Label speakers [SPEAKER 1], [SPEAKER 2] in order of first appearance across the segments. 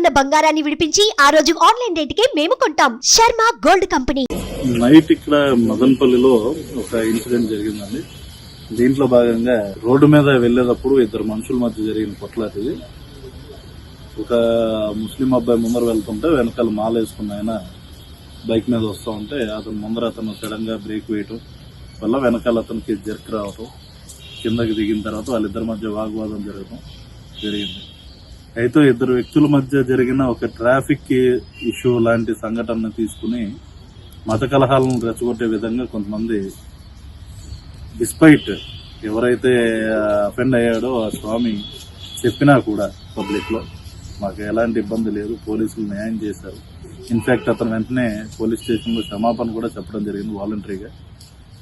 [SPEAKER 1] ఉన్న బంగారాన్ని విడిపించి ఆ రోజు ఆన్లైన్ రేటుకే మేము కొంటాం. Sharma gold company.
[SPEAKER 2] నైట్ ఇక్కడ మదనపల్లిలో ఒక ఇన్సిడెంట్ జరిగిందండి. దీంట్లో భాగంగా రోడ్డు మీద వెళ్లేటప్పుడు ఇద్దరు మనుషుల మధ్య జరిగిన కొట్లాట ఇది. ఒక ముస్లిం అబ్బాయి ముందర వెళ్తుంటే వెనకాల మాల వేసుకున్న ఆయన బైక్ మీద వస్తూ ఉంటే అతను ముందర అతను సడన్ గా బ్రేక్ వేయటం వల్ల వెనకాల అతనికి జర్క్ రావటం, కిందకి దిగిన తర్వాత వాళ్ళిద్దరి మధ్య వాగ్వాదం జరిగింది. అయితే ఇద్దరు వ్యక్తుల మధ్య జరిగిన ఒక ట్రాఫిక్ ఇష్యూ లాంటి సంఘటనను తీసుకుని మత కలహాలను రెచ్చగొట్టే విధంగా కొంతమంది, డిస్పైట్ ఎవరైతే అఫెండ్ అయ్యాడో ఆ స్వామి చెప్పినా కూడా పబ్లిక్ లో మాకు ఎలాంటి ఇబ్బంది లేదు, పోలీసులు న్యాయం చేశారు. ఇన్ఫాక్ట్ అతను వెంటనే పోలీస్ స్టేషన్ లో క్షమాపణ కూడా చెప్పడం జరిగింది వాలంటరీగా.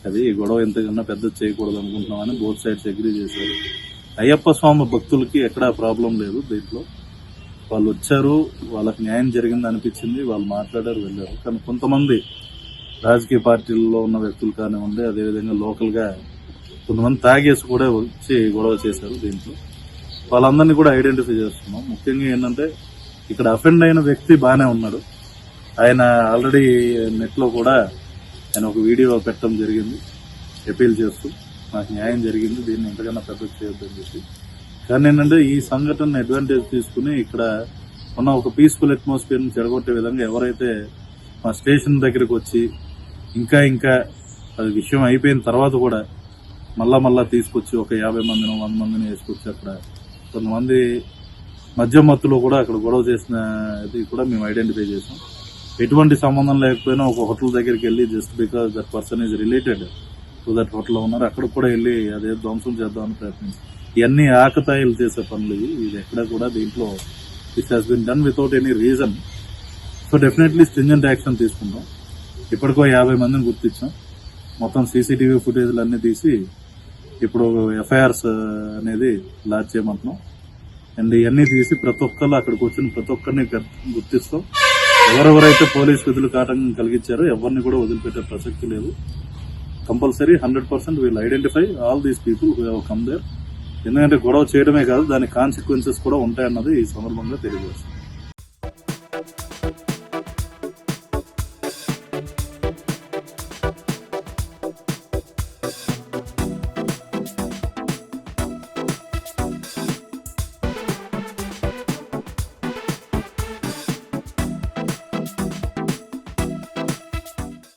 [SPEAKER 2] అది ఈ గొడవ ఎంతకన్నా పెద్ద చేయకూడదు అనుకుంటున్నామని బోత్ సైడ్స్ అగ్రీ చేశారు. అయ్యప్ప స్వామి భక్తులకి ఎక్కడా ప్రాబ్లం లేదు. దీంట్లో వాళ్ళు వచ్చారు, వాళ్ళకి న్యాయం జరిగింది అనిపించింది, వాళ్ళు మాట్లాడారు, వెళ్ళారు. కానీ కొంతమంది రాజకీయ పార్టీల్లో ఉన్న వ్యక్తులు కానివ్వండి, అదేవిధంగా లోకల్ గా కొంతమంది తాగేసి కూడా వచ్చి గొడవ చేశారు. దీంట్లో వాళ్ళందరినీ కూడా ఐడెంటిఫై చేస్తున్నాం. ముఖ్యంగా ఏంటంటే ఇక్కడ అఫెండ్ అయిన వ్యక్తి బాగానే ఉన్నాడు. ఆయన ఆల్రెడీ నెట్ లో కూడా ఆయన ఒక వీడియో పెట్టడం జరిగింది అపీల్ చేస్తూ నాకు న్యాయం జరిగింది, దీన్ని ఎంతకన్నా పెద్ద చేయొద్దని చెప్పి. కానీ ఏంటంటే ఈ సంఘటన అడ్వాంటేజ్ తీసుకుని ఇక్కడ ఉన్న ఒక పీస్ఫుల్ అట్మాస్ఫియర్ ని చెడగొట్టే విధంగా ఎవరైతే మా స్టేషన్ దగ్గరికి వచ్చి ఇంకా అది విషయం అయిపోయిన తర్వాత కూడా మళ్ళా తీసుకొచ్చి ఒక 50 మందిని 100 మందిని వేసుకొచ్చి అక్కడ కొంతమంది మద్యం మత్తులో కూడా అక్కడ గొడవ చేసిన ఇది కూడా మేము ఐడెంటిఫై చేసాం. ఎటువంటి సంబంధం లేకపోయినా ఒక హోటల్ దగ్గరికి వెళ్ళి just because that person is related to that hotel ఉన్నారు, అక్కడ కూడా వెళ్ళి అదే ధ్వంసం చేద్దామని ప్రయత్నించాం. ఇవన్నీ ఆకతాయిలు చేసే పనులు. ఇది ఎక్కడ కూడా దీంట్లో it has been done without any reason. So definitely stringent action తీసుకుంటాం. ఇప్పటికో 50 మందిని గుర్తించాం. మొత్తం సీసీటీవీ ఫుటేజ్లు అన్ని తీసి ఇప్పుడు ఎఫ్ఐఆర్స్ అనేది లాంచ్ చేయమంటున్నాం. అండ్ ఇవన్నీ తీసి ప్రతి ఒక్కరు అక్కడికి వచ్చిన ప్రతి ఒక్కరిని గుర్తిస్తాం. ఎవరెవరైతే పోలీస్ విధులకు ఆటంకం కలిగించారో ఎవరిని కూడా వదిలిపెట్టే ప్రసక్తి లేదు. Compulsory 100% we'll identify all these people who have come there. ఎందుకంటే గొడవ చేయడమే కాదు, దాని కాన్సిక్వెన్సెస్ కూడా ఉంటాయన్నది ఈ సందర్భంగా తెలియజేస్తాం.